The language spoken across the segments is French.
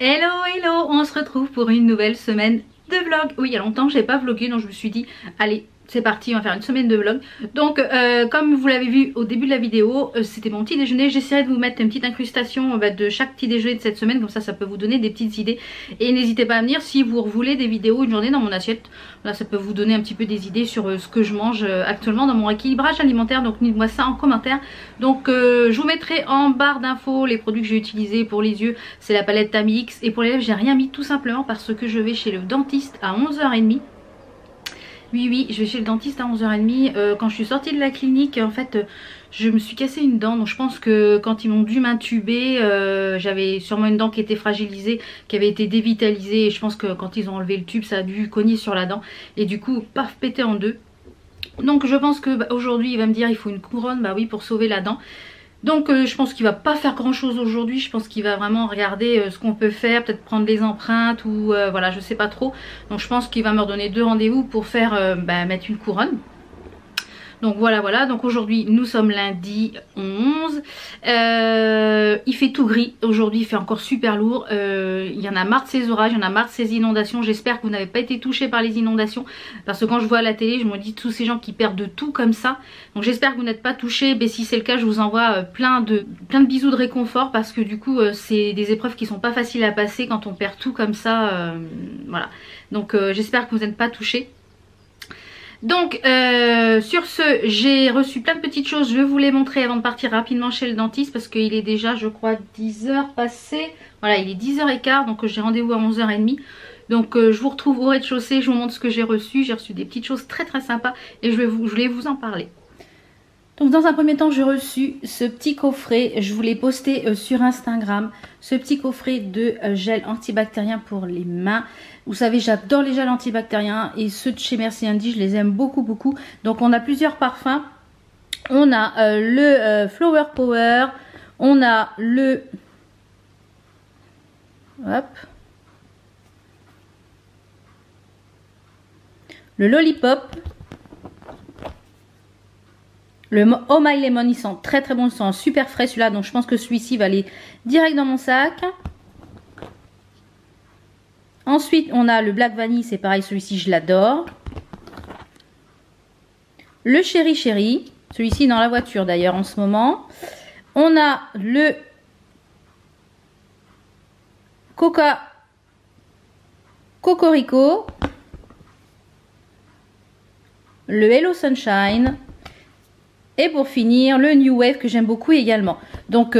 Hello hello, on se retrouve pour une nouvelle semaine de vlog. Oui, il y a longtemps que j'ai pas vlogué, donc je me suis dit allez c'est parti, on va faire une semaine de vlog. Donc comme vous l'avez vu au début de la vidéo, c'était mon petit déjeuner. J'essaierai de vous mettre une petite incrustation de chaque petit déjeuner de cette semaine, comme ça peut vous donner des petites idées. Et n'hésitez pas à me dire si vous voulez des vidéos une journée dans mon assiette. Là ça peut vous donner un petit peu des idées sur ce que je mange actuellement dans mon équilibrage alimentaire. Donc dites-moi ça en commentaire. Donc je vous mettrai en barre d'infos les produits que j'ai utilisés. Pour les yeux c'est la palette Tamix, et pour les lèvres j'ai rien mis tout simplement parce que je vais chez le dentiste à 11h30. Oui, je vais chez le dentiste à 11h30. Quand je suis sortie de la clinique, en fait, je me suis cassé une dent. Donc je pense que quand ils m'ont dû m'intuber, j'avais sûrement une dent qui était fragilisée, qui avait été dévitalisée. Et je pense que quand ils ont enlevé le tube, ça a dû cogner sur la dent. Et du coup, paf, pété en deux. Donc je pense que aujourd'hui, il va me dire il faut une couronne. Bah oui, pour sauver la dent. Donc je pense qu'il va pas faire grand chose aujourd'hui. Je pense qu'il va vraiment regarder ce qu'on peut faire, peut-être prendre les empreintes ou voilà, je sais pas trop. Donc je pense qu'il va me redonner 2 rendez-vous pour faire mettre une couronne. Donc voilà, donc aujourd'hui nous sommes lundi 11. Il fait tout gris, aujourd'hui il fait encore super lourd. Il y en a marre de ces orages, il y en a marre de ces inondations. J'espère que vous n'avez pas été touchés par les inondations, parce que quand je vois à la télé je me dis tous ces gens qui perdent de tout comme ça. Donc j'espère que vous n'êtes pas touchés, mais si c'est le cas je vous envoie plein de bisous de réconfort, parce que du coup c'est des épreuves qui sont pas faciles à passer quand on perd tout comme ça. Voilà, donc j'espère que vous n'êtes pas touchés. Donc sur ce, j'ai reçu plein de petites choses, je vais vous les montrer avant de partir rapidement chez le dentiste, parce qu'il est déjà je crois 10h passé. Voilà, il est 10h15, donc j'ai rendez-vous à 11h30. Donc je vous retrouve au rez-de-chaussée, je vous montre ce que j'ai reçu. J'ai reçu des petites choses très sympas et je voulais vous en parler. Donc dans un premier temps j'ai reçu ce petit coffret, je vous l'ai posté sur Instagram, ce petit coffret de gel antibactérien pour les mains. Vous savez j'adore les gels antibactériens et ceux de chez Merci Handy je les aime beaucoup. Donc on a plusieurs parfums, on a le Flower Power, on a le Lollipop. Le Oh My Lemon, il sent très bon, il sent super frais celui-là, donc je pense que celui-ci va aller direct dans mon sac. Ensuite, on a le Black Vanille, c'est pareil, celui-ci je l'adore. Le Cherry Cherry, celui-ci dans la voiture d'ailleurs en ce moment. On a le Cocorico, le Hello Sunshine. Et pour finir, le New Wave que j'aime beaucoup également. Donc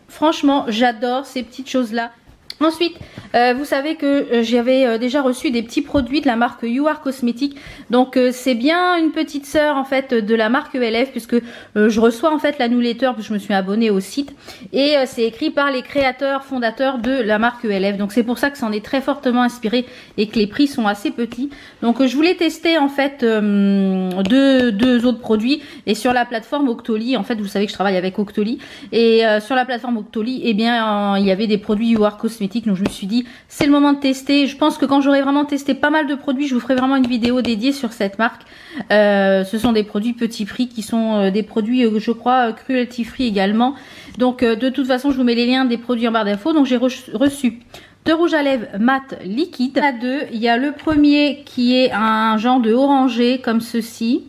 franchement, j'adore ces petites choses-là. Ensuite, vous savez que j'avais déjà reçu des petits produits de la marque You Are Cosmetics. Donc c'est bien une petite sœur en fait de la marque ELF, puisque je reçois en fait la newsletter, puisque je me suis abonnée au site. Et c'est écrit par les créateurs, fondateurs de la marque ELF. Donc c'est pour ça que ça en est très fortement inspiré et que les prix sont assez petits. Donc je voulais tester en fait deux autres produits. Et sur la plateforme Octoly, en fait vous savez que je travaille avec Octoly. Et sur la plateforme Octoly, eh bien il y avait des produits You Are Cosmetics. Donc je me suis dit c'est le moment de tester. Je pense que quand j'aurai vraiment testé pas mal de produits, je vous ferai vraiment une vidéo dédiée sur cette marque. Ce sont des produits petit prix qui sont des produits je crois cruelty free également. Donc de toute façon je vous mets les liens des produits en barre d'infos. Donc j'ai reçu 2 rouges à lèvres mat liquide. Il y en a 2. Il y a le premier qui est un genre de orangé comme ceci.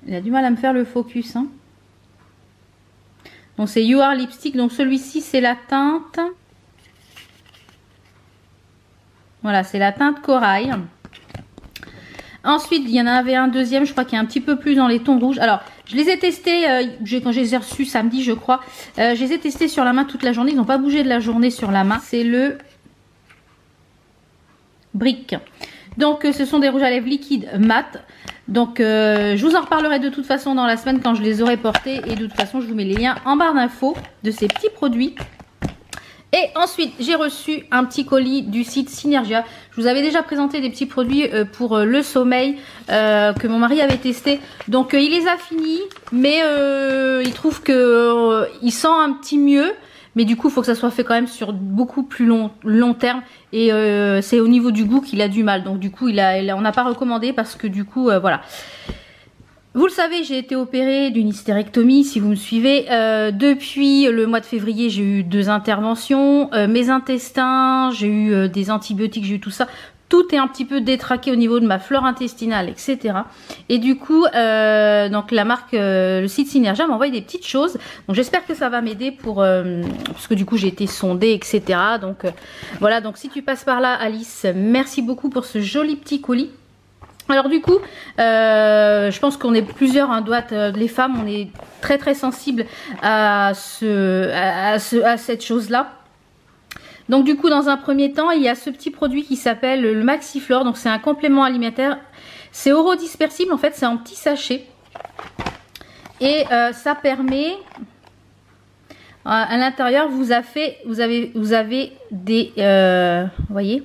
Il a du mal à me faire le focus hein. Donc c'est You Are Lipstick, donc celui-ci c'est la teinte. Voilà, c'est la teinte corail. Ensuite, il y en avait un deuxième, je crois qu'il est un petit peu plus dans les tons rouges. Alors, je les ai testés quand je les ai reçus samedi, je crois. Je les ai testés sur la main toute la journée. Ils n'ont pas bougé de la journée sur la main. C'est le Brick. Donc, ce sont des rouges à lèvres liquides mat. Donc je vous en reparlerai de toute façon dans la semaine quand je les aurai portés. Et de toute façon je vous mets les liens en barre d'infos de ces petits produits. Et ensuite j'ai reçu un petit colis du site Synergia. Je vous avais déjà présenté des petits produits pour le sommeil que mon mari avait testé. Donc il les a finis, mais il trouve que il sent un petit mieux. Mais du coup il faut que ça soit fait quand même sur beaucoup plus long terme. Et c'est au niveau du goût qu'il a du mal. Donc du coup on n'a pas recommandé parce que du coup voilà. Vous le savez, j'ai été opérée d'une hystérectomie, si vous me suivez. Depuis le mois de février, j'ai eu 2 interventions. Mes intestins, j'ai eu des antibiotiques, j'ai eu tout ça. Tout est un petit peu détraqué au niveau de ma flore intestinale, etc. Et du coup, donc la marque, le site Synergia m'envoie des petites choses. Donc j'espère que ça va m'aider pour... parce que du coup, j'ai été sondée, etc. Donc voilà, donc si tu passes par là, Alice, merci beaucoup pour ce joli petit colis. Alors du coup, je pense qu'on est plusieurs, hein, les femmes, on est très très sensibles à cette chose-là. Donc du coup, dans un premier temps, il y a ce petit produit qui s'appelle le Maxiflore. Donc c'est un complément alimentaire. C'est orodispersible, en fait, c'est en petit sachet. Et ça permet... à l'intérieur, vous avez des... vous voyez ?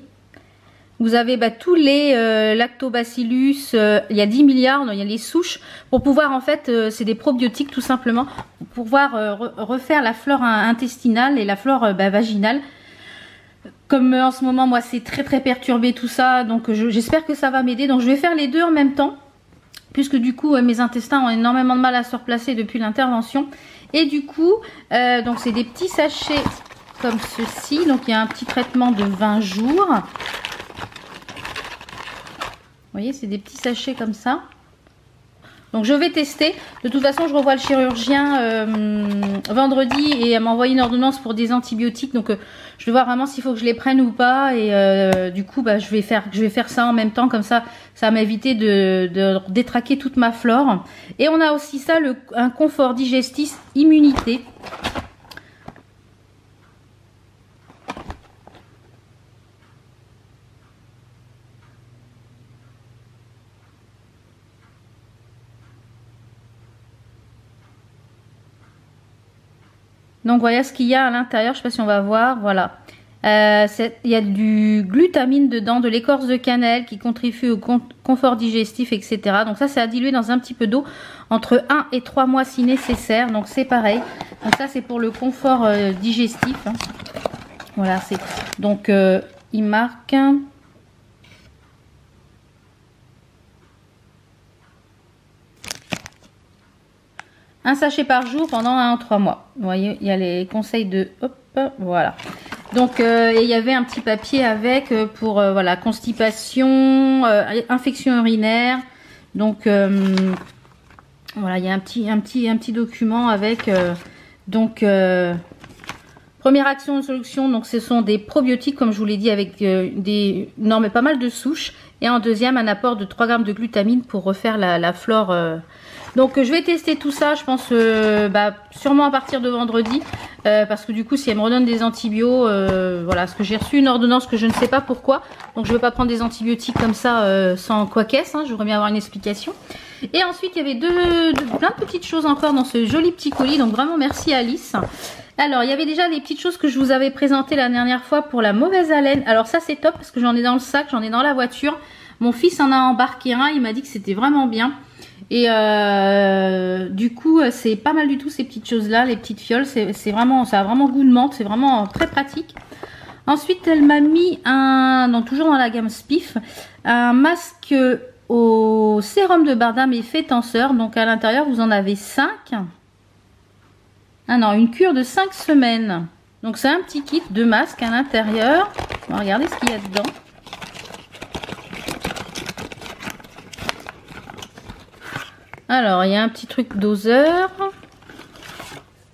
Vous avez tous les lactobacillus, il y a 10 milliards, il y a les souches, pour pouvoir en fait, c'est des probiotiques tout simplement, pour pouvoir refaire la flore intestinale et la flore vaginale. Comme en ce moment, moi c'est très très perturbé tout ça, donc j'espère que ça va m'aider. Donc je vais faire les deux en même temps, puisque du coup mes intestins ont énormément de mal à se replacer depuis l'intervention. Et du coup, donc c'est des petits sachets comme ceci, donc il y a un petit traitement de 20 jours. Vous voyez, c'est des petits sachets comme ça. Donc je vais tester. De toute façon, je revois le chirurgien vendredi et elle m'a envoyé une ordonnance pour des antibiotiques. Donc je vais voir vraiment s'il faut que je les prenne ou pas. Et du coup, je vais faire ça en même temps. Comme ça, ça va m'éviter de détraquer toute ma flore. Et on a aussi ça, un confort digestif immunité. Donc voilà ce qu'il y a à l'intérieur, je ne sais pas si on va voir, voilà. Il y a du glutamine dedans, de l'écorce de cannelle qui contribue au confort digestif, etc. Donc ça, c'est à diluer dans un petit peu d'eau entre 1 et 3 mois si nécessaire. Donc c'est pareil. Donc ça, c'est pour le confort digestif. Hein. Voilà, c'est... Donc il marque... Un sachet par jour pendant 1 ou 3 mois. Vous voyez, il y a les conseils de... Hop, voilà. Donc, il y avait un petit papier avec pour, voilà, constipation, infection urinaire. Donc, voilà, il y a un petit document avec... première action de solution, donc ce sont des probiotiques, comme je vous l'ai dit, avec mais pas mal de souches. Et en deuxième, un apport de 3 grammes de glutamine pour refaire la flore... Donc je vais tester tout ça, je pense sûrement à partir de vendredi, parce que du coup si elle me redonne des antibiotiques, voilà, parce que j'ai reçu une ordonnance que je ne sais pas pourquoi, donc je ne vais pas prendre des antibiotiques comme ça sans quoi qu'est-ce, hein, je voudrais bien avoir une explication. Et ensuite il y avait plein de petites choses encore dans ce joli petit colis, donc vraiment merci Alice. Alors il y avait déjà des petites choses que je vous avais présentées la dernière fois pour la mauvaise haleine. Alors ça c'est top parce que j'en ai dans le sac, j'en ai dans la voiture, mon fils en a embarqué un, il m'a dit que c'était vraiment bien. Et du coup c'est pas mal du tout ces petites choses là, les petites fioles, c'est vraiment, ça a vraiment goût de menthe, c'est vraiment très pratique. Ensuite elle m'a mis toujours dans la gamme Spiff, un masque au sérum de Bardame effet tenseur. Donc à l'intérieur vous en avez 5. Ah non, une cure de 5 semaines. Donc c'est un petit kit de masques à l'intérieur. On va regarder ce qu'il y a dedans. Alors, il y a un petit truc doseur.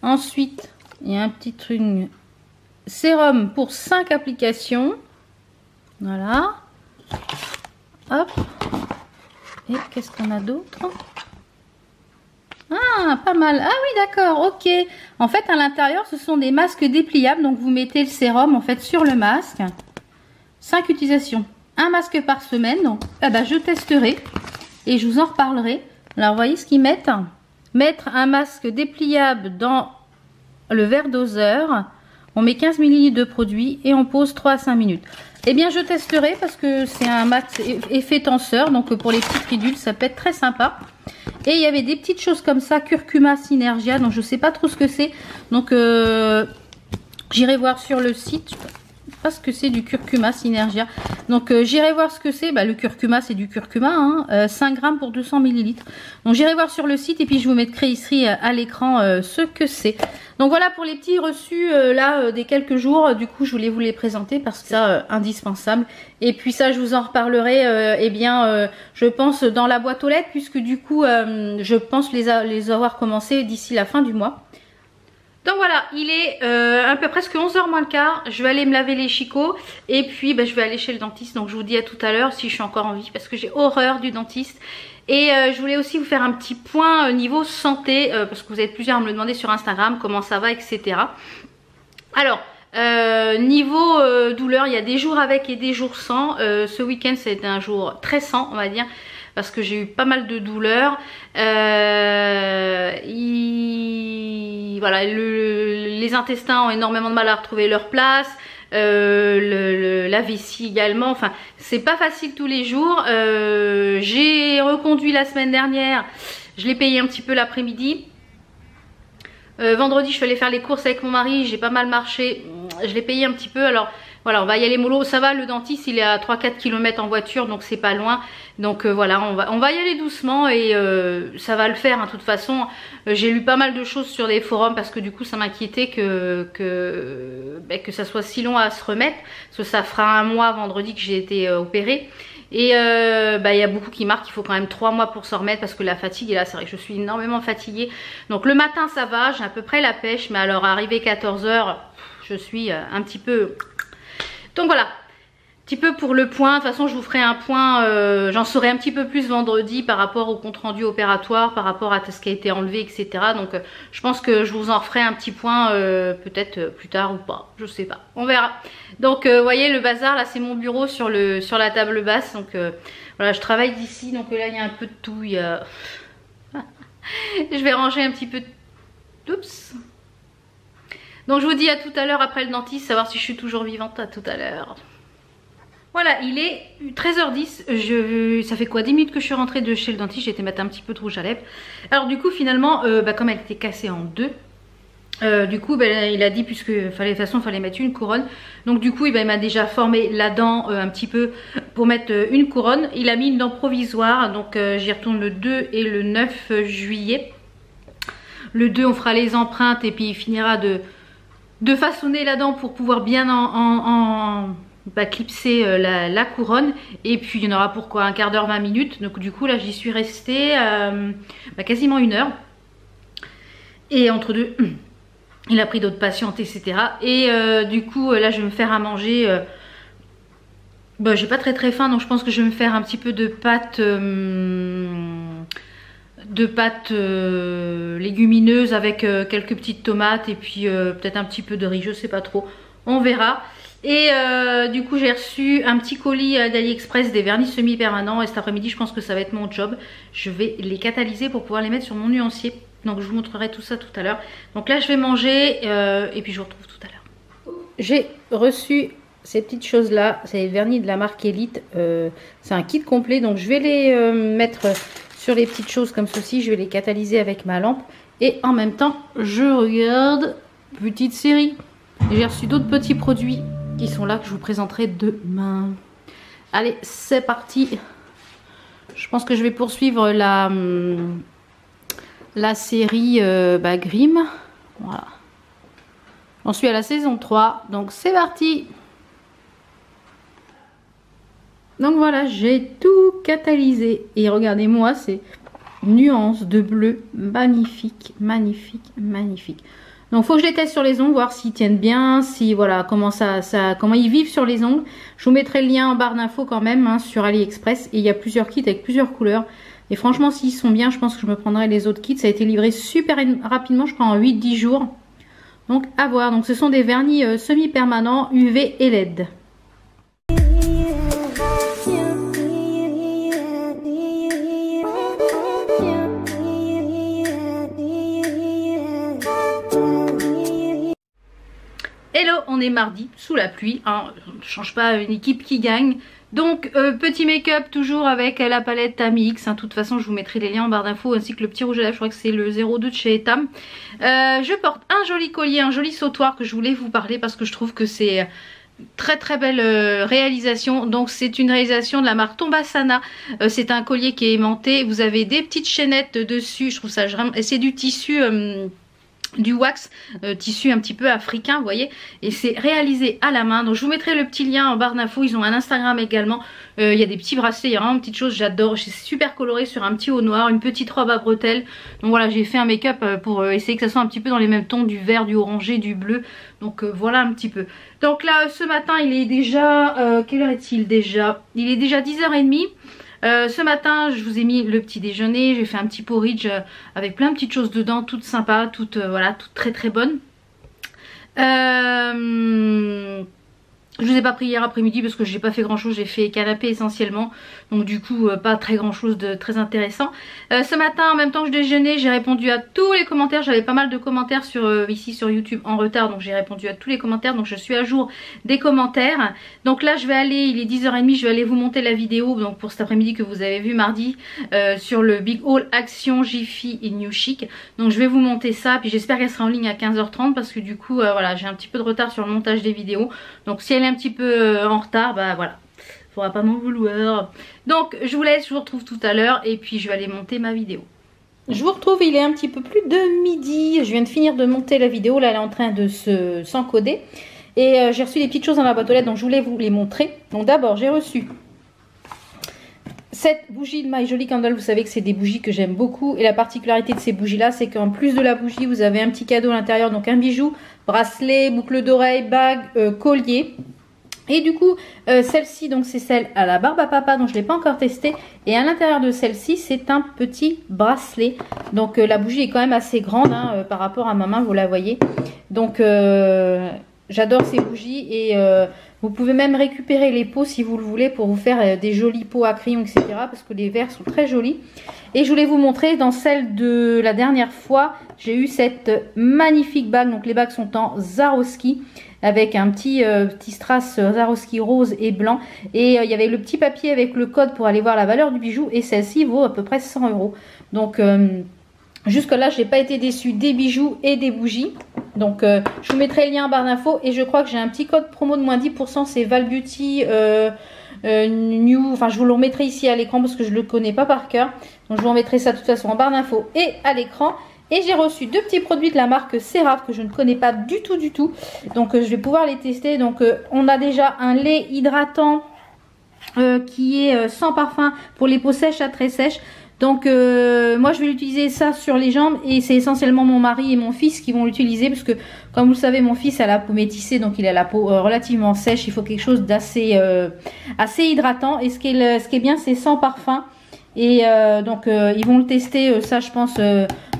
Ensuite, il y a un petit truc sérum pour 5 applications. Voilà. Hop. Et qu'est-ce qu'on a d'autre? Ah, pas mal. Ah oui, d'accord, ok. En fait, à l'intérieur, ce sont des masques dépliables. Donc, vous mettez le sérum, en fait, sur le masque. 5 utilisations. Un masque par semaine. Donc, je testerai. Et je vous en reparlerai. Alors, vous voyez ce qu'ils mettent? Mettre un masque dépliable dans le verre doseur. On met 15 ml de produit et on pose 3 à 5 minutes. Eh bien, je testerai parce que c'est un max effet tenseur. Donc, pour les petites ridules, ça peut être très sympa. Et il y avait des petites choses comme ça, curcuma Synergia. Donc, je ne sais pas trop ce que c'est. Donc, j'irai voir sur le site. pas ce que c'est du curcuma Synergia. Donc j'irai voir ce que c'est. Bah, le curcuma c'est du curcuma, hein, 5 grammes pour 200 ml. Donc j'irai voir sur le site et puis je vous mettrai ici à l'écran ce que c'est. Donc voilà pour les petits reçus là des quelques jours. Du coup je voulais vous les présenter parce que c'est indispensable. Et puis ça je vous en reparlerai eh bien je pense dans la boîte aux lettres, puisque du coup je pense les avoir commencé d'ici la fin du mois. Donc voilà, il est un peu presque 11h moins le quart. Je vais aller me laver les chicots et puis je vais aller chez le dentiste. Donc je vous dis à tout à l'heure si je suis encore en vie, parce que j'ai horreur du dentiste. Et je voulais aussi vous faire un petit point niveau santé, parce que vous êtes plusieurs à me le demander sur Instagram, comment ça va, etc. Alors, niveau douleur, il y a des jours avec et des jours sans. Ce week-end c'est un jour très sans, on va dire, parce que j'ai eu pas mal de douleurs. Voilà, les intestins ont énormément de mal à retrouver leur place. La vessie également. Enfin, c'est pas facile tous les jours. J'ai reconduit la semaine dernière. Je l'ai payé un petit peu l'après-midi. Vendredi, je suis allée faire les courses avec mon mari. J'ai pas mal marché. Je l'ai payé un petit peu. Alors voilà, on va y aller mollo. Ça va, le dentiste il est à 3-4 km en voiture, donc c'est pas loin. Donc voilà, on va y aller doucement et ça va le faire. De toute façon, j'ai lu pas mal de choses sur des forums parce que du coup ça m'inquiétait que ça soit si long à se remettre. Parce que ça fera un mois vendredi que j'ai été opérée. Et il y a beaucoup qui marquent qu'il faut quand même 3 mois pour s'en remettre parce que la fatigue est là. C'est vrai que je suis énormément fatiguée. Donc le matin ça va, j'ai à peu près la pêche. Mais alors arrivé 14h, je suis un petit peu... Donc voilà, un petit peu pour le point. De toute façon je vous ferai un point, j'en saurai un petit peu plus vendredi par rapport au compte rendu opératoire, par rapport à ce qui a été enlevé, etc. Donc je pense que je vous en referai un petit point peut-être plus tard ou pas, je sais pas, on verra. Donc vous voyez le bazar là, c'est mon bureau sur la table basse. Donc voilà, je travaille d'ici. Donc là il y a un peu de tout, il y a... je vais ranger un petit peu de... Oups. Donc je vous dis à tout à l'heure après le dentiste, savoir si je suis toujours vivante. À tout à l'heure. Voilà, il est 13h10, ça fait quoi 10 minutes que je suis rentrée de chez le dentiste, j'ai été mettre un petit peu de rouge à lèvres. Alors du coup finalement, comme elle était cassée en deux, du coup il a dit, puisque de toute façon il fallait mettre une couronne. Donc du coup il m'a déjà formé la dent un petit peu pour mettre une couronne. Il a mis une dent provisoire, donc j'y retourne le 2 et le 9 juillet. Le 2 on fera les empreintes et puis il finira de façonner la dent pour pouvoir bien clipser la couronne. Et puis il y en aura pour quoi, un quart d'heure, 20 minutes. Donc du coup là j'y suis restée quasiment 1 heure. Et entre deux il a pris d'autres patientes, etc. Et du coup là je vais me faire à manger. J'ai pas très faim, donc je pense que je vais me faire un petit peu de pâtes légumineuses avec quelques petites tomates et puis peut-être un petit peu de riz, je sais pas trop, on verra. Et du coup j'ai reçu un petit colis d'AliExpress, des vernis semi-permanents, et cet après-midi je pense que ça va être mon job. Je vais les catalyser pour pouvoir les mettre sur mon nuancier, donc je vous montrerai tout ça tout à l'heure. Donc là je vais manger et puis je vous retrouve tout à l'heure. J'ai reçu ces petites choses là, c'est les vernis de la marque Elite, c'est un kit complet, donc je vais les mettre sur les petites choses comme ceci. Je vais les catalyser avec ma lampe et en même temps je regarde petite série. J'ai reçu d'autres petits produits qui sont là que je vous présenterai demain. Allez, c'est parti. Je pense que je vais poursuivre la série Grimm. Voilà. J'en suis à la saison 3, donc c'est parti. Donc voilà, j'ai tout catalysé et regardez-moi ces nuances de bleu magnifique, magnifique, magnifique. Donc faut que je les teste sur les ongles, voir s'ils tiennent bien, si voilà comment comment ils vivent sur les ongles. Je vous mettrai le lien en barre d'infos quand même sur AliExpress, et il y a plusieurs kits avec plusieurs couleurs. Et franchement s'ils sont bien, je pense que je me prendrai les autres kits. Ça a été livré super rapidement, je crois en 8-10 jours. Donc à voir. Donc ce sont des vernis semi-permanents UV et LED. Hello, on est mardi, sous la pluie, hein, on ne change pas une équipe qui gagne. Donc petit make-up toujours avec la palette Tamix, de toute façon je vous mettrai les liens en barre d'infos, ainsi que le petit rouge à lèvres, je crois que c'est le 02 de chez Etam. Je porte un joli collier, un joli sautoir que je voulais vous parler parce que je trouve que c'est très belle réalisation. Donc c'est une réalisation de la marque Tombasana. C'est un collier qui est aimanté. Vous avez des petites chaînettes dessus. Je trouve ça vraiment... Et c'est du tissu... du wax, tissu un petit peu africain, vous voyez, et c'est réalisé à la main. Donc je vous mettrai le petit lien en barre d'infos. Ils ont un Instagram également. Il y a des petits bracelets, il y a vraiment une petite chose, j'adore. C'est super coloré sur un petit haut noir, une petite robe à bretelles. Donc voilà, j'ai fait un make-up pour essayer que ça soit un petit peu dans les mêmes tons, du vert, du orangé, du bleu. Donc voilà un petit peu. Donc là ce matin il est déjà quelle heure est-il déjà? Il est déjà 10h30. Ce matin je vous ai mis le petit déjeuner, j'ai fait un petit porridge avec plein de petites choses dedans, toutes sympas, toutes voilà, toutes très bonnes. Je vous ai pas pris hier après-midi parce que j'ai pas fait grand chose, j'ai fait canapé essentiellement. Donc du coup pas très grand chose de très intéressant. Ce matin en même temps que je déjeunais, j'ai répondu à tous les commentaires. J'avais pas mal de commentaires sur ici sur YouTube en retard. Donc j'ai répondu à tous les commentaires. Donc je suis à jour des commentaires. Donc là je vais aller, il est 10h30, je vais aller vous monter la vidéo. Donc pour cet après-midi que vous avez vu mardi sur le Big Haul Action Jiffy et New Chic. Donc je vais vous monter ça. Puis j'espère qu'elle sera en ligne à 15h30 parce que du coup voilà, j'ai un petit peu de retard sur le montage des vidéos. Donc si elle est un petit peu en retard, bah voilà, faudra pas m'en vouloir. Donc je vous laisse, je vous retrouve tout à l'heure et puis je vais aller monter ma vidéo. Je vous retrouve, il est un petit peu plus de midi. Je viens de finir de monter la vidéo, là elle est en train de s'encoder. Et j'ai reçu des petites choses dans la boîte aux lettres, donc je voulais vous les montrer. Donc d'abord j'ai reçu cette bougie de My Jolly Candle. Vous savez que c'est des bougies que j'aime beaucoup. Et la particularité de ces bougies là, c'est qu'en plus de la bougie, vous avez un petit cadeau à l'intérieur. Donc un bijou, bracelet, boucle d'oreille, bague, collier. Et du coup, celle-ci, donc c'est celle à la barbe à papa, donc je ne l'ai pas encore testée. Et à l'intérieur de celle-ci, c'est un petit bracelet. Donc la bougie est quand même assez grande hein, par rapport à ma main, vous la voyez. Donc j'adore ces bougies et vous pouvez même récupérer les pots si vous le voulez pour vous faire des jolis pots à crayon, etc. Parce que les verres sont très jolis. Et je voulais vous montrer, dans celle de la dernière fois, j'ai eu cette magnifique bague. Donc les bagues sont en Swarovski, avec un petit strass Swarovski rose et blanc. Et il y avait le petit papier avec le code pour aller voir la valeur du bijou. Et celle-ci vaut à peu près 100 €. Donc jusque là, je n'ai pas été déçue des bijoux et des bougies. Donc je vous mettrai le lien en barre d'infos. Et je crois que j'ai un petit code promo de moins 10%. C'est Val Beauty New. Enfin, je vous le remettrai ici à l'écran parce que je ne le connais pas par cœur. Donc je vous remettrai ça de toute façon en barre d'infos et à l'écran. Et j'ai reçu deux petits produits de la marque Cerave que je ne connais pas du tout. Donc je vais pouvoir les tester. Donc on a déjà un lait hydratant qui est sans parfum pour les peaux sèches à très sèches. Donc moi je vais l'utiliser ça sur les jambes et c'est essentiellement mon mari et mon fils qui vont l'utiliser parce que comme vous le savez mon fils a la peau métissée, donc il a la peau relativement sèche. Il faut quelque chose d'assez assez hydratant et ce qui est bien c'est sans parfum. Et donc ils vont le tester, ça je pense,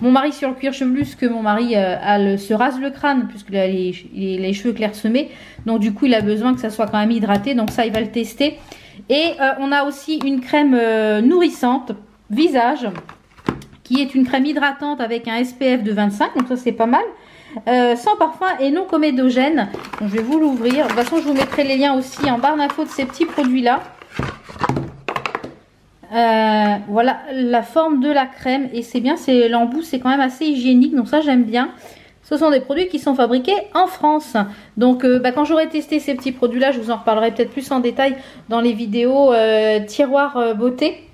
mon mari sur le cuir chevelu, parce que mon mari se rase le crâne, puisqu'il a les cheveux clairsemés. Donc du coup il a besoin que ça soit quand même hydraté, donc ça il va le tester. Et on a aussi une crème nourrissante visage, qui est une crème hydratante avec un SPF de 25, donc ça c'est pas mal. Sans parfum et non comédogène. Donc je vais vous l'ouvrir. De toute façon je vous mettrai les liens aussi en barre d'infos de ces petits produits là. Voilà la forme de la crème et c'est bien, c'est l'embout, c'est quand même assez hygiénique, donc ça j'aime bien. Ce sont des produits qui sont fabriqués en France. Donc quand j'aurai testé ces petits produits là, je vous en reparlerai peut-être plus en détail dans les vidéos tiroir beauté.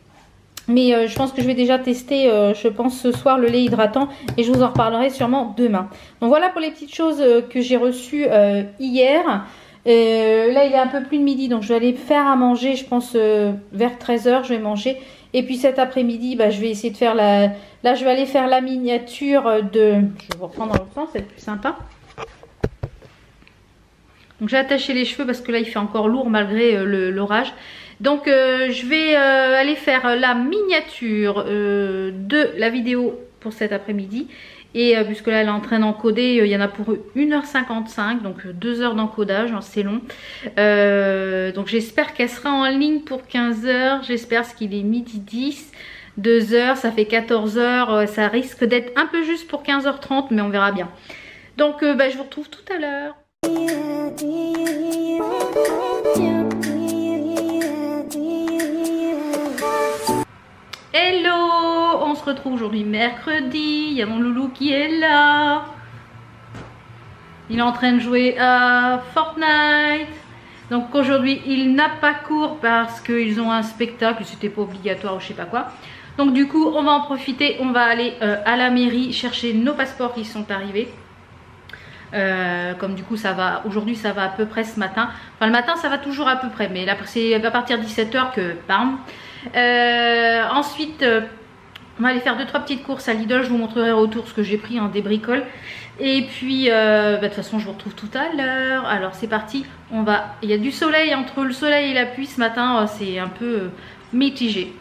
Mais je pense que je vais déjà tester, je pense ce soir, le lait hydratant et je vous en reparlerai sûrement demain. Donc voilà pour les petites choses que j'ai reçues hier. Là il est un peu plus de midi, donc je vais aller faire à manger, je pense vers 13 h je vais manger. Et puis cet après-midi, je vais essayer de faire la... Là je vais aller faire la miniature de... Je vais vous reprendre dans l'autre sens, c'est plus sympa. Donc j'ai attaché les cheveux parce que là il fait encore lourd malgré l'orage. Donc je vais aller faire la miniature de la vidéo pour cet après-midi. Et puisque là elle est en train d'encoder, il y en a pour 1h55, donc 2 heures d'encodage, hein, c'est long. Donc j'espère qu'elle sera en ligne pour 15 h, j'espère, parce qu'il est midi 10, 2 h, ça fait 14 h, ça risque d'être un peu juste pour 15 h 30, mais on verra bien. Donc je vous retrouve tout à l'heure. Hello, on se retrouve aujourd'hui mercredi, il y a mon loulou qui est là. Il est en train de jouer à Fortnite. Donc aujourd'hui il n'a pas cours parce qu'ils ont un spectacle, c'était pas obligatoire ou je sais pas quoi. Donc du coup on va en profiter, on va aller à la mairie chercher nos passeports qui sont arrivés. Comme du coup ça va, aujourd'hui ça va à peu près ce matin. Enfin le matin ça va toujours à peu près, mais là c'est à partir de 17 h que bam. Ensuite on va aller faire 2-3 petites courses à Lidl, je vous montrerai au retour ce que j'ai pris, hein, des bricoles. Et puis de toute façon je vous retrouve tout à l'heure. Alors c'est parti, on va, il y a du soleil, entre le soleil et la pluie ce matin, c'est un peu mitigé.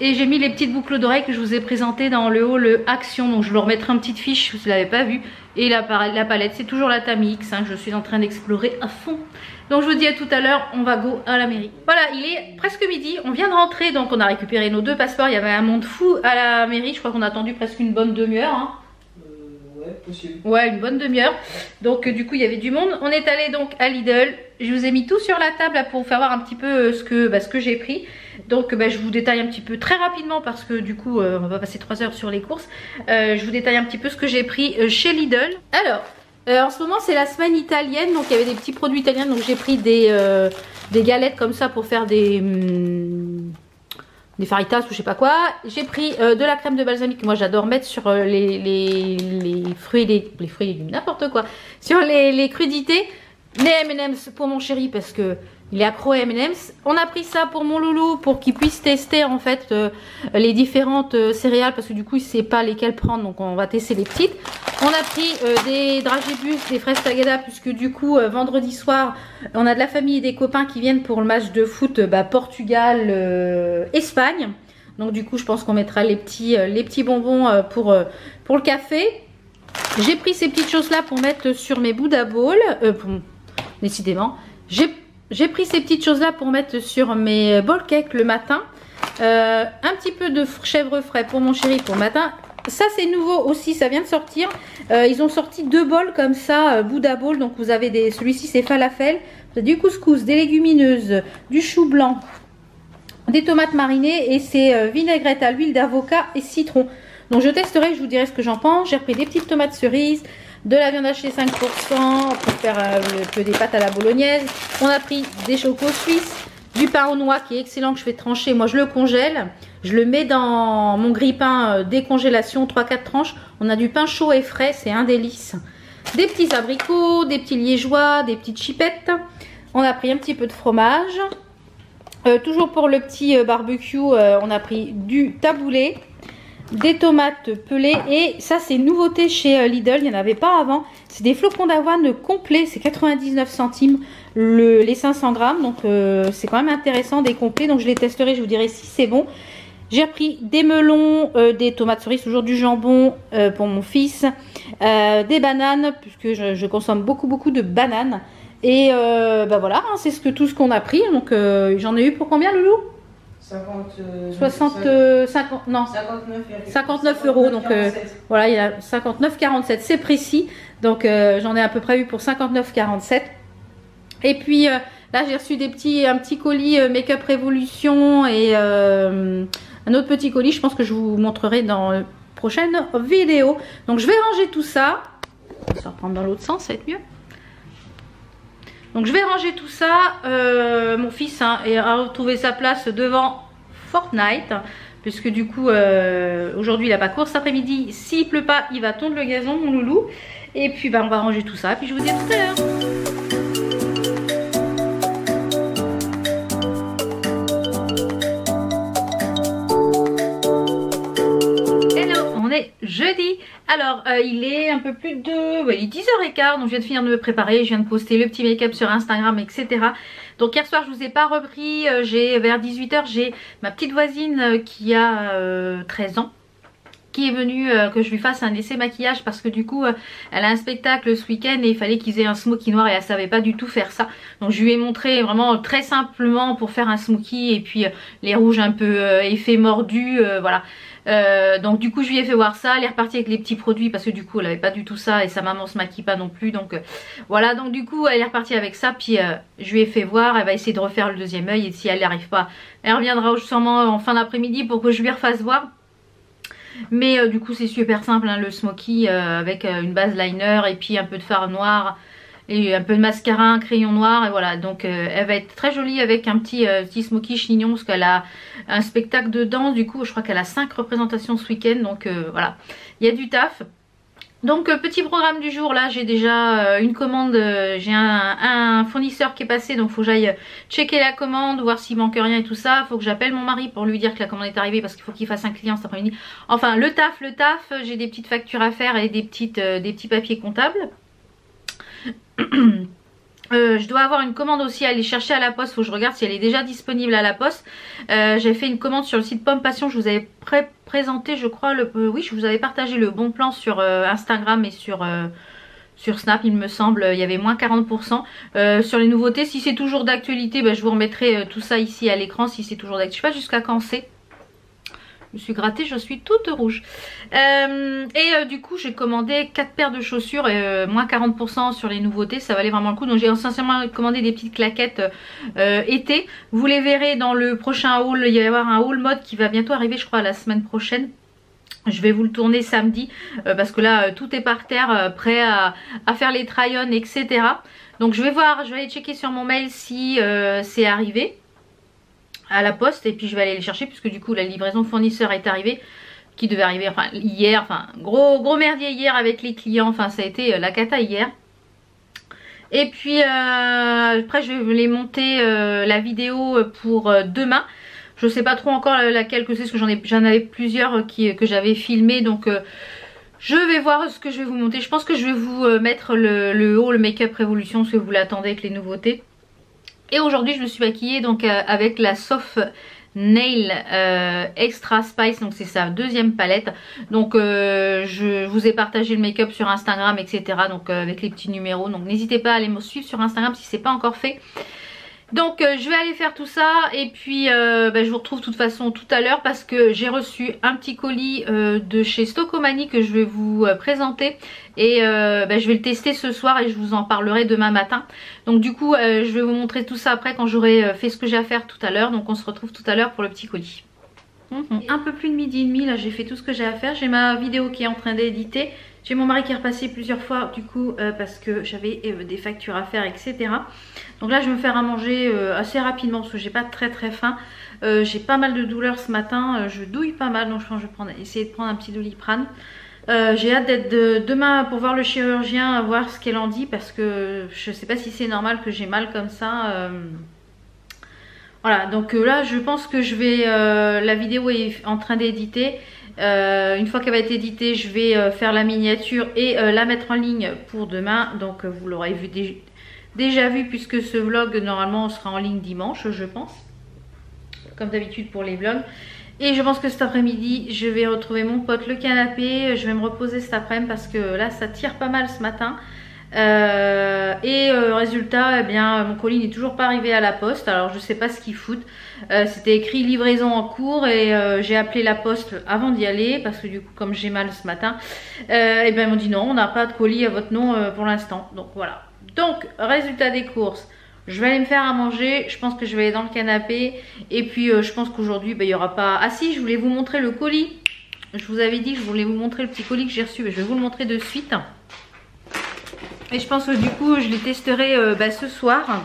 Et j'ai mis les petites boucles d'oreilles que je vous ai présentées dans le haul Action. Donc je vous remettrai une petite fiche si vous ne l'avez pas vue. Et la palette, c'est toujours la Tamiya X que je suis en train d'explorer à fond. Donc je vous dis à tout à l'heure, on va go à la mairie. Voilà, il est presque midi, on vient de rentrer. Donc on a récupéré nos 2 passeports. Il y avait un monde fou à la mairie. Je crois qu'on a attendu presque une bonne demi-heure. Hein. Ouais, possible. Ouais, une bonne demi-heure. Donc du coup il y avait du monde. On est allé donc à Lidl. Je vous ai mis tout sur la table là, pour vous faire voir un petit peu ce que j'ai pris. Donc je vous détaille un petit peu très rapidement parce que du coup on va pas passer 3 heures sur les courses. Je vous détaille un petit peu ce que j'ai pris chez Lidl. Alors en ce moment c'est la semaine italienne, donc il y avait des petits produits italiens. Donc j'ai pris des galettes comme ça pour faire des faritas ou je sais pas quoi. J'ai pris de la crème de balsamique que moi j'adore mettre sur les fruits et les fruits et n'importe quoi, sur les crudités. Les M&M's pour mon chéri parce que il est accro à M&M's. On a pris ça pour mon loulou pour qu'il puisse tester en fait les différentes céréales parce que du coup il sait pas lesquelles prendre, donc on va tester les petites. On a pris des dragébus, des fraises tagada puisque du coup vendredi soir on a de la famille et des copains qui viennent pour le match de foot Portugal Espagne. Donc du coup je pense qu'on mettra les petits bonbons pour le café. J'ai pris ces petites choses là pour mettre sur mes Buddha Balls. Décidément, j'ai pris ces petites choses là pour mettre sur mes bol cakes le matin. Un petit peu de chèvre frais pour mon chéri pour le matin. Ça c'est nouveau aussi, ça vient de sortir. Ils ont sorti 2 bols comme ça, Buddha Ball. Donc vous avez celui-ci c'est falafel, vous avez du couscous, des légumineuses, du chou blanc, des tomates marinées et c'est vinaigrette à l'huile d'avocat et citron. Donc je testerai, je vous dirai ce que j'en pense. J'ai repris des petites tomates cerises, de la viande hachée 5% pour faire un peu des pâtes à la bolognaise. On a pris des chocos suisses, du pain aux noix qui est excellent que je fais trancher. Moi je le congèle, je le mets dans mon grille-pain décongélation 3-4 tranches. On a du pain chaud et frais, c'est un délice. Des petits abricots, des petits liégeois, des petites chipettes. On a pris un petit peu de fromage. Toujours pour le petit barbecue, on a pris du taboulé, des tomates pelées et ça c'est une nouveauté chez Lidl, il n'y en avait pas avant. C'est des flocons d'avoine complets, c'est 99 centimes les 500 grammes, donc c'est quand même intéressant, des complets. Donc je les testerai, je vous dirai si c'est bon. J'ai repris des melons, des tomates cerises, toujours du jambon pour mon fils, des bananes puisque je consomme beaucoup de bananes. Et voilà, hein, c'est tout ce qu'on a pris. Donc j'en ai eu pour combien, Loulou? 59 euros. Donc voilà, il y a 59,47, c'est précis. Donc j'en ai à peu près eu pour 59,47. Et puis là j'ai reçu un petit colis Make-up Révolution et un autre petit colis. Je pense que je vous montrerai dans la prochaine vidéo. Donc je vais ranger tout ça. On va se reprendre dans l'autre sens, ça va être mieux. Donc je vais ranger tout ça. Mon fils a retrouvé sa place devant Fortnite. Puisque du coup aujourd'hui il n'a pas cours. Cet après-midi s'il pleut pas il va tondre le gazon mon loulou. Et puis on va ranger tout ça. Et puis je vous dis à tout à l'heure. Jeudi. Alors il est un peu plus de... Ouais, il est 10h15, donc je viens de finir de me préparer, je viens de poster le petit make-up sur Instagram, etc. Donc hier soir je vous ai pas repris, vers 18h j'ai ma petite voisine qui a 13 ans qui est venue que je lui fasse un essai maquillage parce que du coup elle a un spectacle ce week-end et il fallait qu'ils aient un smokey noir et elle savait pas du tout faire ça. Donc je lui ai montré vraiment très simplement pour faire un smokey et puis les rouges un peu effet mordu, voilà. Donc du coup je lui ai fait voir ça, elle est repartie avec les petits produits parce que du coup elle avait pas du tout ça et sa maman se maquille pas non plus, donc voilà. Donc du coup elle est repartie avec ça, puis je lui ai fait voir, elle va essayer de refaire le deuxième œil et si elle n'y arrive pas elle reviendra sûrement en fin d'après-midi pour que je lui refasse voir. Mais du coup c'est super simple hein, le smokey avec une base liner et puis un peu de fard noir et un peu de mascara, un crayon noir et voilà. Donc elle va être très jolie avec un petit smoky chignon parce qu'elle a un spectacle de danse. Du coup je crois qu'elle a 5 représentations ce week-end, donc voilà, il y a du taf. Donc petit programme du jour, là j'ai déjà une commande, j'ai un fournisseur qui est passé, donc il faut que j'aille checker la commande, voir s'il manque rien et tout ça. Il faut que j'appelle mon mari pour lui dire que la commande est arrivée parce qu'il faut qu'il fasse un client cet après-midi. Enfin le taf, j'ai des petites factures à faire et des petits papiers comptables. Je dois avoir une commande aussi à aller chercher à la poste. Faut que je regarde si elle est déjà disponible à la poste. J'ai fait une commande sur le site Pomme Passion. Je vous avais présenté, je crois, oui, je vous avais partagé le bon plan sur Instagram et sur Snap, il me semble. Il y avait moins 40%. Sur les nouveautés, si c'est toujours d'actualité, je vous remettrai tout ça ici à l'écran. Si c'est toujours d'actualité, je sais pas jusqu'à quand c'est. Je me suis grattée, je suis toute rouge. Du coup j'ai commandé 4 paires de chaussures et moins 40% sur les nouveautés, ça valait vraiment le coup. Donc j'ai essentiellement commandé des petites claquettes été. Vous les verrez dans le prochain haul, il va y avoir un haul mode qui va bientôt arriver, je crois la semaine prochaine. Je vais vous le tourner samedi parce que là tout est par terre, prêt à faire les try-on, etc. Donc je vais voir, je vais aller checker sur mon mail si c'est arrivé à la poste et puis je vais aller les chercher puisque du coup la livraison fournisseur est arrivée, qui devait arriver enfin hier, enfin gros merdier hier avec les clients, enfin ça a été la cata hier. Et puis après je vais les monter la vidéo pour demain. Je sais pas trop encore laquelle que c'est parce que j'en avais plusieurs que j'avais filmé, donc je vais voir ce que je vais vous monter. Je pense que je vais vous mettre le haul Make-up Révolution parce que vous l'attendez avec les nouveautés. Et aujourd'hui je me suis maquillée donc avec la Soft Nail Extra Spice, donc c'est sa deuxième palette. Donc je vous ai partagé le make-up sur Instagram, etc. Donc avec les petits numéros, donc n'hésitez pas à aller me suivre sur Instagram si c'est pas encore fait. Donc je vais aller faire tout ça et puis je vous retrouve de toute façon tout à l'heure parce que j'ai reçu un petit colis de chez Stockomanie que je vais vous présenter et je vais le tester ce soir et je vous en parlerai demain matin. Donc du coup je vais vous montrer tout ça après quand j'aurai fait ce que j'ai à faire tout à l'heure. Donc on se retrouve tout à l'heure pour le petit colis. Un peu plus de midi et demi, là j'ai fait tout ce que j'ai à faire. J'ai ma vidéo qui est en train d'éditer. J'ai mon mari qui est repassé plusieurs fois du coup parce que j'avais des factures à faire, etc. Donc là je vais me faire à manger assez rapidement parce que j'ai pas très faim. J'ai pas mal de douleurs ce matin, je douille pas mal, donc je pense que je vais essayer de prendre un petit Doliprane. J'ai hâte d'être demain pour voir le chirurgien, voir ce qu'elle en dit parce que je sais pas si c'est normal que j'ai mal comme ça. Voilà, donc là je pense que je vais, la vidéo est en train d'éditer. Une fois qu'elle va être éditée, je vais faire la miniature et la mettre en ligne pour demain. Donc vous l'aurez déjà vu puisque ce vlog normalement sera en ligne dimanche, je pense. Comme d'habitude pour les vlogs. Et je pense que cet après-midi, je vais retrouver mon pote le canapé. Je vais me reposer cet après-midi parce que là ça tire pas mal ce matin. Résultat, eh bien mon colis n'est toujours pas arrivé à la poste. Alors je sais pas ce qu'ils foutent. C'était écrit livraison en cours et j'ai appelé la poste avant d'y aller parce que du coup comme j'ai mal ce matin, et bien ils m'ont dit non, on n'a pas de colis à votre nom pour l'instant. Donc voilà. Donc résultat des courses, je vais aller me faire à manger. Je pense que je vais aller dans le canapé et puis je pense qu'aujourd'hui il y aura pas. Ah si, je voulais vous montrer le colis. Je vous avais dit que je voulais vous montrer le petit colis que j'ai reçu, mais je vais vous le montrer de suite. Et je pense que du coup je les testerai ce soir.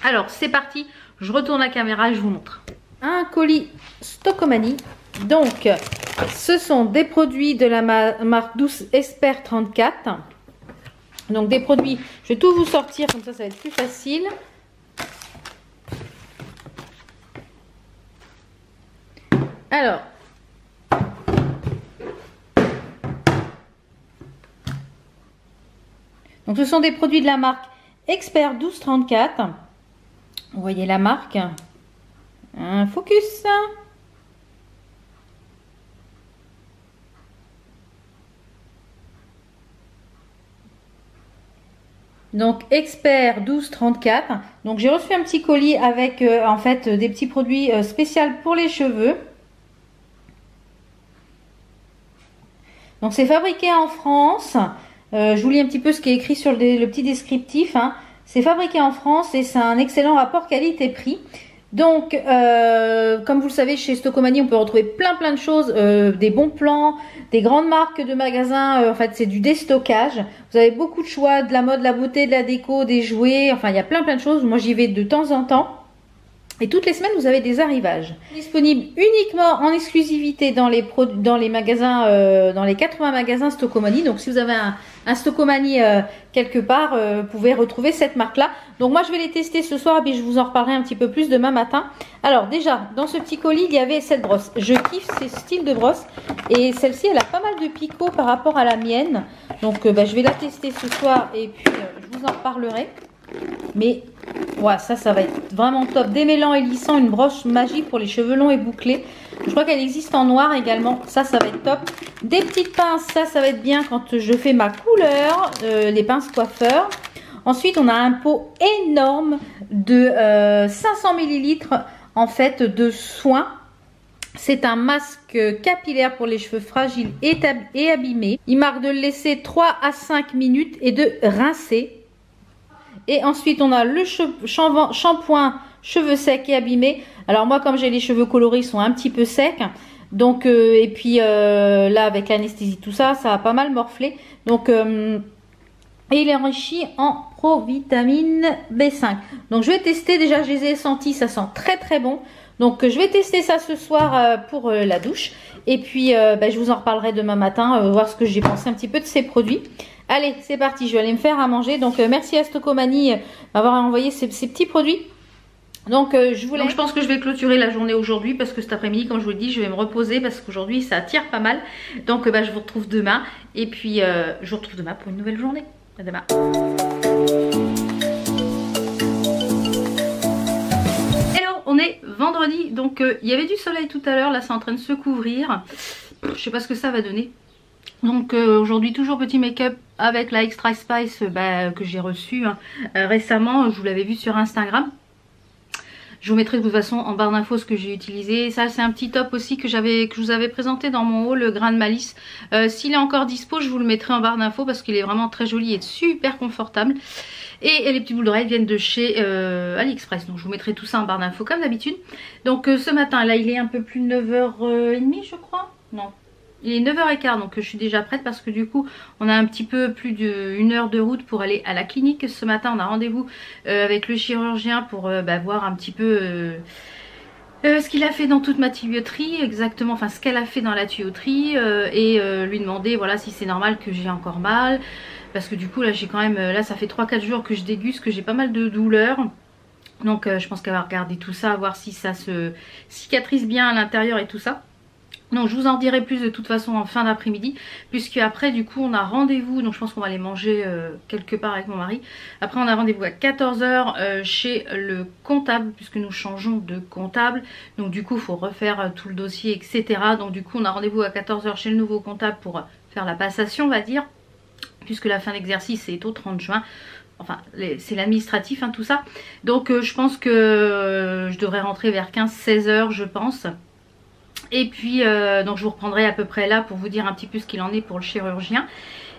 Alors c'est parti, je retourne la caméra et je vous montre. Un colis Stockomanie. Donc ce sont des produits de la marque Douce Expert 34. Donc des produits, je vais tout vous sortir comme ça va être plus facile. Alors donc ce sont des produits de la marque Expert 1234. Vous voyez la marque. Un focus. Donc Expert 1234. Donc j'ai reçu un petit colis avec en fait des petits produits spéciaux pour les cheveux. Donc c'est fabriqué en France. Je vous lis un petit peu ce qui est écrit sur le petit descriptif. Hein. C'est fabriqué en France et c'est un excellent rapport qualité-prix. Donc, comme vous le savez, chez Stockomanie, on peut retrouver plein de choses, des bons plans, des grandes marques de magasins. En fait, c'est du déstockage. Vous avez beaucoup de choix, de la mode, de la beauté, de la déco, des jouets. Enfin, il y a plein de choses. Moi, j'y vais de temps en temps. Et toutes les semaines, vous avez des arrivages. Disponibles uniquement en exclusivité dans les magasins, dans les 80 magasins Stockomanie. Donc, si vous avez un Stockomanie quelque part, vous pouvez retrouver cette marque-là. Donc, moi, je vais les tester ce soir et puis je vous en reparlerai un petit peu plus demain matin. Alors, déjà, dans ce petit colis, il y avait cette brosse. Je kiffe ces styles de brosse. Et celle-ci, elle a pas mal de picots par rapport à la mienne. Donc, je vais la tester ce soir et puis je vous en reparlerai. Mais ouais, ça va être vraiment top. Démêlant et lissant, une brosse magique pour les cheveux longs et bouclés. Je crois qu'elle existe en noir également. Ça va être top. Des petites pinces, ça va être bien quand je fais ma couleur. Les pinces coiffeurs. Ensuite, on a un pot énorme de 500 ml en fait de soins. C'est un masque capillaire pour les cheveux fragiles et abîmés. Il marque de le laisser 3 à 5 minutes et de rincer. Et ensuite, on a le shampoing cheveux secs et abîmés. Alors moi, comme j'ai les cheveux colorés, ils sont un petit peu secs. Donc, et puis là, avec l'anesthésie, tout ça, ça a pas mal morflé. Donc, et il est enrichi en provitamine B5. Donc, je vais tester. Déjà, je les ai sentis, ça sent très bon. Donc, je vais tester ça ce soir pour la douche. Et puis, je vous en reparlerai demain matin, voir ce que j'ai pensé un petit peu de ces produits. Allez, c'est parti, je vais aller me faire à manger. Donc, merci à Stockomanie d'avoir envoyé ces petits produits. Donc, je pense que je vais clôturer la journée aujourd'hui parce que cet après-midi, comme je vous le dis, je vais me reposer parce qu'aujourd'hui, ça tire pas mal. Donc, je vous retrouve demain. Et puis, je vous retrouve demain pour une nouvelle journée. À demain. Hello, on est vendredi. Donc, il y avait du soleil tout à l'heure. Là, c'est en train de se couvrir. Je sais pas ce que ça va donner. Donc aujourd'hui toujours petit make-up avec la Extra Spice que j'ai reçue récemment, je vous l'avais vu sur Instagram. Je vous mettrai de toute façon en barre d'infos ce que j'ai utilisé. Ça c'est un petit top aussi que je vous avais présenté dans mon haul, le grain de malice. S'il est encore dispo, je vous le mettrai en barre d'infos parce qu'il est vraiment très joli et super confortable. Et les petites boules d'oreilles viennent de chez AliExpress. Donc je vous mettrai tout ça en barre d'infos comme d'habitude. Donc ce matin là il est un peu plus de 9h30 je crois. Non. Il est 9h15 donc je suis déjà prête parce que du coup on a un petit peu plus d'1 heure de route pour aller à la clinique. Ce matin on a rendez-vous avec le chirurgien pour voir un petit peu ce qu'il a fait dans toute ma tuyauterie exactement, enfin ce qu'elle a fait dans la tuyauterie et lui demander voilà si c'est normal que j'ai encore mal. Parce que du coup là j'ai quand même, là ça fait 3-4 jours que je déguste, que j'ai pas mal de douleurs. Donc je pense qu'elle va regarder tout ça, voir si ça se cicatrise bien à l'intérieur et tout ça. Donc je vous en dirai plus de toute façon en fin d'après-midi. Puisque après du coup on a rendez-vous. Donc je pense qu'on va aller manger quelque part avec mon mari. Après on a rendez-vous à 14 h chez le comptable. Puisque nous changeons de comptable. Donc du coup il faut refaire tout le dossier etc. Donc du coup on a rendez-vous à 14 h chez le nouveau comptable pour faire la passation on va dire. Puisque la fin d'exercice est au 30 juin. Enfin c'est l'administratif tout ça. Donc je pense que je devrais rentrer vers 15-16 h je pense. Et puis donc je vous reprendrai à peu près là pour vous dire un petit peu ce qu'il en est pour le chirurgien.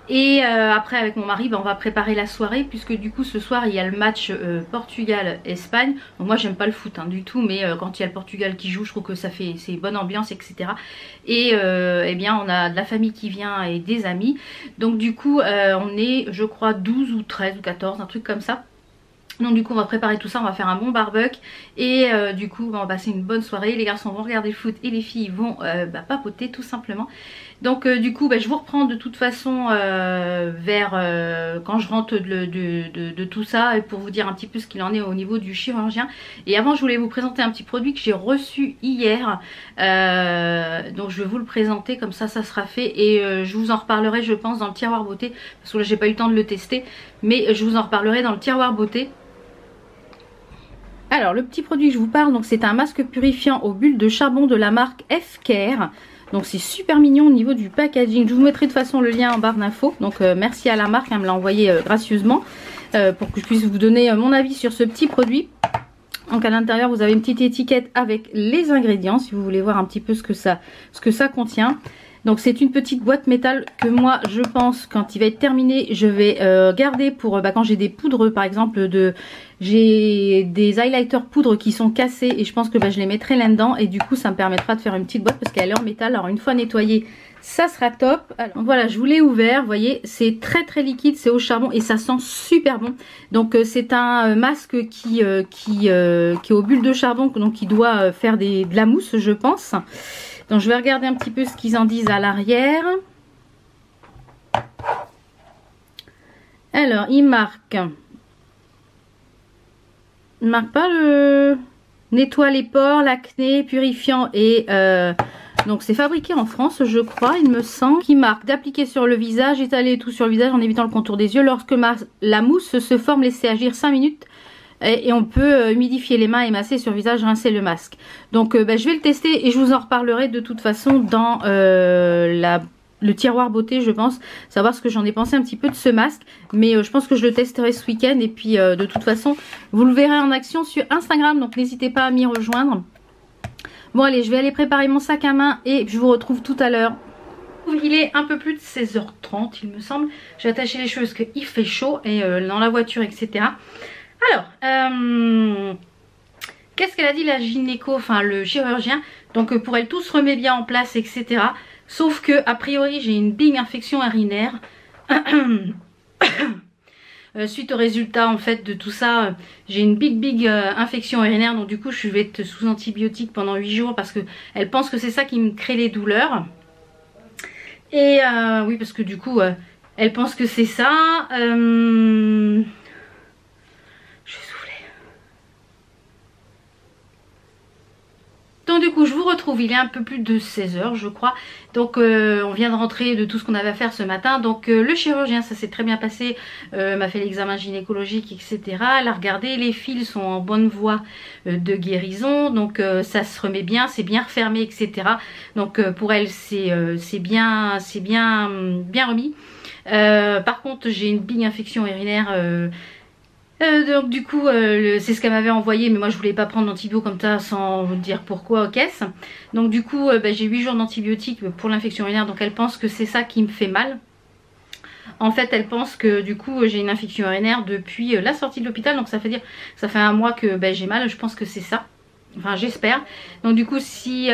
Et après avec mon mari on va préparer la soirée. Puisque du coup ce soir il y a le match Portugal-Espagne. Donc moi j'aime pas le foot du tout. Mais quand il y a le Portugal qui joue je trouve que c'est bonne ambiance etc. Et eh bien on a de la famille qui vient et des amis. Donc du coup on est je crois 12 ou 13 ou 14 un truc comme ça. Donc du coup on va préparer tout ça, on va faire un bon barbecue et du coup on va passer une bonne soirée. Les garçons vont regarder le foot et les filles vont papoter tout simplement. Donc du coup je vous reprends de toute façon vers quand je rentre de tout ça pour vous dire un petit peu ce qu'il en est au niveau du chirurgien. Et avant je voulais vous présenter un petit produit que j'ai reçu hier. Donc je vais vous le présenter comme ça sera fait. Et je vous en reparlerai je pense dans le tiroir beauté. Parce que là j'ai pas eu le temps de le tester. Mais je vous en reparlerai dans le tiroir beauté. Alors le petit produit que je vous parle, donc c'est un masque purifiant aux bulles de charbon de la marque F-Care. Donc c'est super mignon au niveau du packaging. Je vous mettrai de toute façon le lien en barre d'infos. Donc merci à la marque, elle me l'a envoyé gracieusement pour que je puisse vous donner mon avis sur ce petit produit. Donc à l'intérieur vous avez une petite étiquette avec les ingrédients si vous voulez voir un petit peu ce que ça contient. Donc c'est une petite boîte métal que moi je pense quand il va être terminé je vais garder pour quand j'ai des poudres par exemple j'ai des highlighters poudres qui sont cassés et je pense que je les mettrai là-dedans et du coup ça me permettra de faire une petite boîte parce qu'elle est en métal. Alors une fois nettoyée ça sera top. Alors voilà, je vous l'ai ouvert, vous voyez c'est très très liquide, c'est au charbon et ça sent super bon. Donc c'est un masque qui est aux bulles de charbon, donc qui doit faire de la mousse je pense. Donc je vais regarder un petit peu ce qu'ils en disent à l'arrière. Alors il marque pas le nettoie les pores, l'acné, purifiant et donc c'est fabriqué en France je crois il me semble. Qui marque d'appliquer sur le visage, étaler tout sur le visage en évitant le contour des yeux. Lorsque la mousse se forme, laissez agir 5 minutes. Et on peut humidifier les mains et masser sur le visage, rincer le masque. Donc je vais le tester et je vous en reparlerai de toute façon dans le tiroir beauté je pense. Savoir ce que j'en ai pensé un petit peu de ce masque. Mais je pense que je le testerai ce week-end. Et puis de toute façon vous le verrez en action sur Instagram. Donc n'hésitez pas à m'y rejoindre. Bon allez, je vais aller préparer mon sac à main et je vous retrouve tout à l'heure. Il est un peu plus de 16h30 il me semble. J'ai attaché les cheveux parce qu'il fait chaud et dans la voiture etc. Alors, qu'est-ce qu'elle a dit la gynéco, enfin le chirurgien? Donc pour elle tout se remet bien en place etc. Sauf que a priori j'ai une big infection urinaire. Suite au résultat en fait de tout ça, j'ai une big infection urinaire. Donc du coup je vais être sous antibiotiques pendant 8 jours parce que elle pense que c'est ça qui me crée les douleurs. Et oui parce que du coup elle pense que c'est ça. Donc du coup je vous retrouve, il est un peu plus de 16h je crois. Donc on vient de rentrer de tout ce qu'on avait à faire ce matin. Donc le chirurgien ça s'est très bien passé, m'a fait l'examen gynécologique etc. Elle a regardé, les fils sont en bonne voie de guérison. Donc ça se remet bien, c'est bien refermé etc. Donc pour elle c'est bien remis. Par contre j'ai une big infection urinaire. Donc du coup c'est ce qu'elle m'avait envoyé mais moi je voulais pas prendre d'antibio comme ça sans vous dire pourquoi aux caisses. Donc du coup j'ai 8 jours d'antibiotiques pour l'infection urinaire. Donc elle pense que c'est ça qui me fait mal. En fait elle pense que du coup j'ai une infection urinaire depuis la sortie de l'hôpital. Donc ça fait dire ça fait un mois que j'ai mal. Je pense que c'est ça. Enfin j'espère. Donc du coup si dans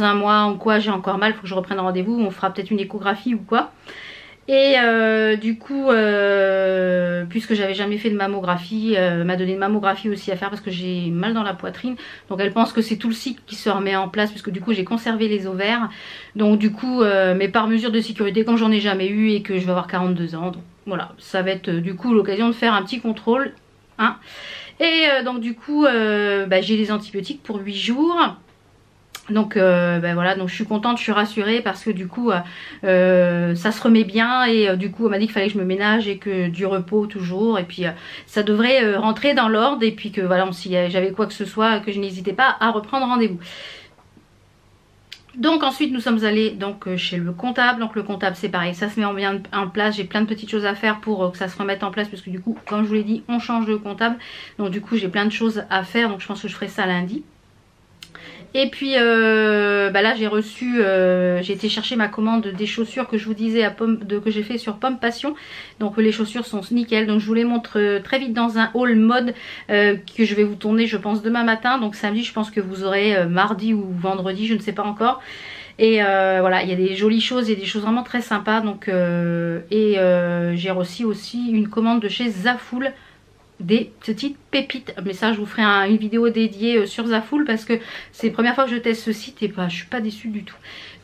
un mois ou quoi j'ai encore mal, il faut que je reprenne rendez-vous. On fera peut-être une échographie ou quoi. Et du coup, puisque j'avais jamais fait de mammographie, m'a donné une mammographie aussi à faire parce que j'ai mal dans la poitrine. Donc elle pense que c'est tout le cycle qui se remet en place puisque du coup j'ai conservé les ovaires. Donc du coup, mais par mesure de sécurité, comme j'en ai jamais eu et que je vais avoir 42 ans. Donc voilà, ça va être du coup l'occasion de faire un petit contrôle. Hein. Et donc du coup, j'ai des antibiotiques pour 8 jours. Donc voilà, donc je suis contente, je suis rassurée parce que du coup ça se remet bien et du coup on m'a dit qu'il fallait que je me ménage et que du repos toujours et puis ça devrait rentrer dans l'ordre et puis que voilà si j'avais quoi que ce soit que je n'hésitais pas à reprendre rendez-vous. Donc ensuite nous sommes allés donc chez le comptable. Donc le comptable c'est pareil, ça se met en place. J'ai plein de petites choses à faire pour que ça se remette en place parce que du coup comme je vous l'ai dit on change de comptable. Donc du coup j'ai plein de choses à faire donc je pense que je ferai ça lundi. Et puis là j'ai reçu, j'ai été chercher ma commande des chaussures que je vous disais que j'ai fait sur Pomme Passion. Donc les chaussures sont nickel. Donc je vous les montre très vite dans un haul mode que je vais vous tourner je pense demain matin. Donc samedi je pense que vous aurez mardi ou vendredi, je ne sais pas encore. Et voilà, il y a des jolies choses et des choses vraiment très sympas. Donc j'ai reçu aussi une commande de chez Zaful. Des petites pépites, mais ça je vous ferai une vidéo dédiée sur Zaful parce que c'est la première fois que je teste ce site et je suis pas déçue du tout.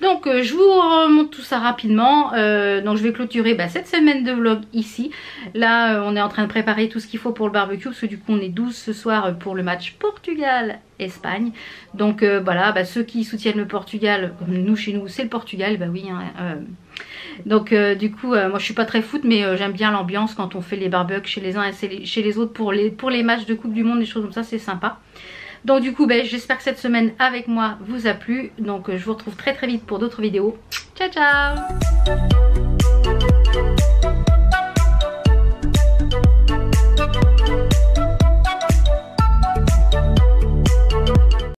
Donc je vous remonte tout ça rapidement. Donc je vais clôturer cette semaine de vlog ici. Là on est en train de préparer tout ce qu'il faut pour le barbecue parce que du coup on est 12 ce soir pour le match Portugal-Espagne. Donc voilà, ceux qui soutiennent le Portugal, comme nous chez nous c'est le Portugal, oui donc du coup moi je suis pas très foot mais j'aime bien l'ambiance quand on fait les barbecues chez les uns et chez les autres pour les matchs de Coupe du Monde, des choses comme ça, c'est sympa. Donc du coup j'espère que cette semaine avec moi vous a plu. Donc je vous retrouve très vite pour d'autres vidéos. Ciao ciao.